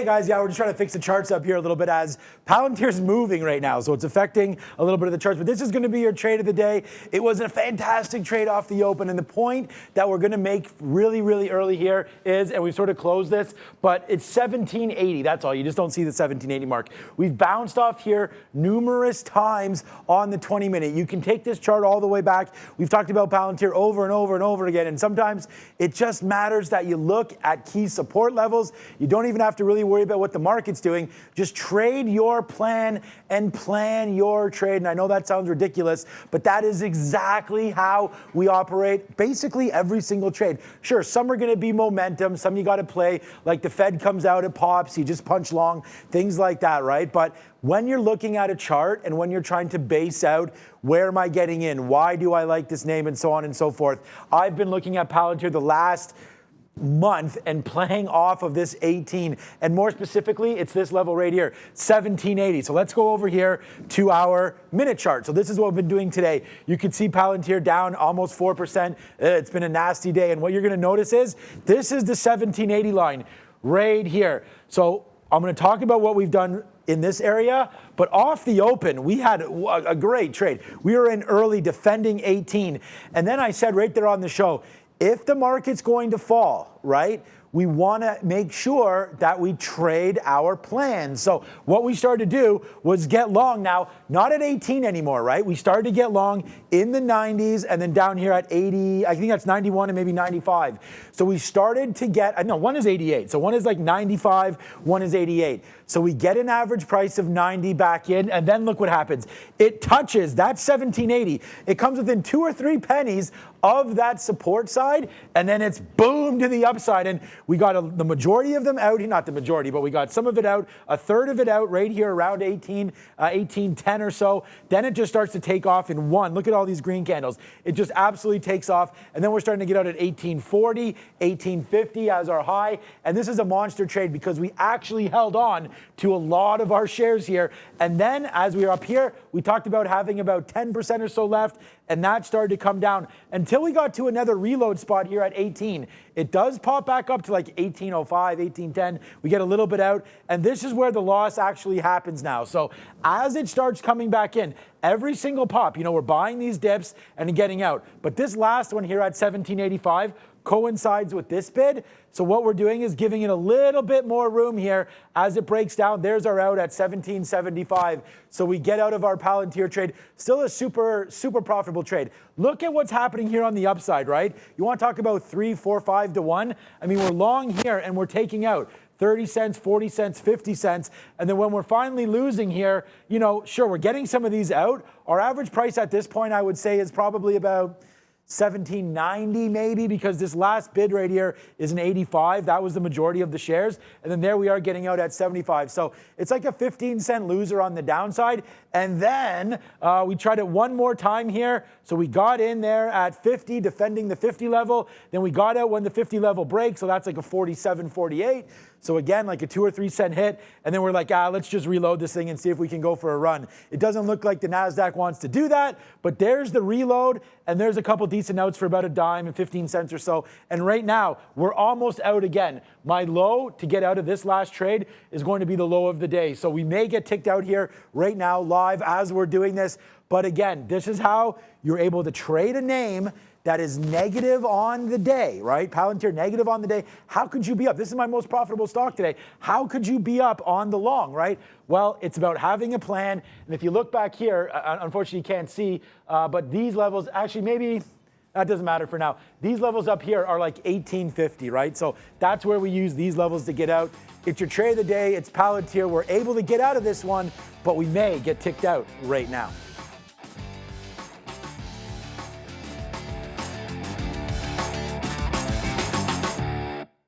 Hey guys, yeah, we're just trying to fix the charts up here a little bit as Palantir's moving right now, so it's affecting a little bit of the charts, but this is going to be your trade of the day. It was a fantastic trade off the open, and the point that we're going to make really early here is, and we sort of closed this, but it's 1780, that's all. You just don't see the 1780 mark. We've bounced off here numerous times on the 20-minute. You can take this chart all the way back. We've talked about Palantir over and over again, and sometimes it just matters that you look at key support levels. You don't even have to really worry about what the market's doing. Just trade your plan and plan your trade. And I know that sounds ridiculous, but that is exactly how we operate basically every single trade. Sure, some are going to be momentum, some you got to play, like the Fed comes out, it pops, you just punch long, things like that, right? But when you're looking at a chart and when you're trying to base out where am I getting in, why do I like this name, and so on and so forth, I've been looking at Palantir the last month and playing off of this 18, and more specifically it's this level right here, 1780. So let's go over here to our minute chart. So this is what we've been doing today. You can see Palantir down almost 4%. It's been a nasty day, and what you're going to notice is this is the 1780 line right here. So I'm going to talk about what we've done in this area, but off the open, we had a great trade. We were in early defending 18, and then I said right there on the show, if the market's going to fall, right, we want to make sure that we trade our plans. So what we started to do was get long now, not at 18 anymore, right? We started to get long in the 90s and then down here at 80, I think that's 91 and maybe 95. So we started to get, no, one is 88. So one is like 95, one is 88. So we get an average price of 90 back in, and then look what happens. It touches that 1780. It comes within 2 or 3 pennies of that support side, and then it's boom to the upside. And we got the majority of them out, not the majority, but we got some of it out, a third of it out right here around 1810 or so. Then it just starts to take off in one. Look at all these green candles. It just absolutely takes off. And then we're starting to get out at 1840, 1850 as our high. And this is a monster trade because we actually held on to a lot of our shares here. And then as we were up here, we talked about having about 10% or so left, and that started to come down until we got to another reload spot here at 18. It does pop back up to like 1805, 1810. We get a little bit out, and this is where the loss actually happens now. So as it starts coming back in, every single pop, you know, we're buying these dips and getting out. But this last one here at 1785 coincides with this bid. So what we're doing is giving it a little bit more room here as it breaks down. There's our out at 1775. So we get out of our Palantir trade. Still a super profitable trade. Look at what's happening here on the upside, right? You want to talk about 3, 4, 5 to 1? I mean, we're long here and we're taking out 30 cents, 40 cents, 50 cents. And then when we're finally losing here, you know, sure, we're getting some of these out. Our average price at this point, I would say, is probably about 1790 maybe, because this last bid right here is an 85. That was the majority of the shares. And then there we are getting out at 75. So it's like a 15-cent loser on the downside. And then we tried it one more time here. So we got in there at 50, defending the 50 level. Then we got out when the 50 level breaks. So that's like a 47, 48. So again, like a 2 or 3 cent hit. And then we're like, let's just reload this thing and see if we can go for a run. It doesn't look like the NASDAQ wants to do that, but there's the reload. And there's a couple decent outs for about a dime and 15 cents or so. And right now, we're almost out again. My low to get out of this last trade is going to be the low of the day. So we may get ticked out here right now live as we're doing this. But again, this is how you're able to trade a name that is negative on the day, right? Palantir negative on the day. How could you be up? This is my most profitable stock today. How could you be up on the long, right? Well, it's about having a plan. And if you look back here, unfortunately you can't see, but these levels, actually maybe, that doesn't matter for now. These levels up here are like 1850, right? So that's where we use these levels to get out. It's your trade of the day. It's Palantir. We're able to get out of this one, but we may get ticked out right now.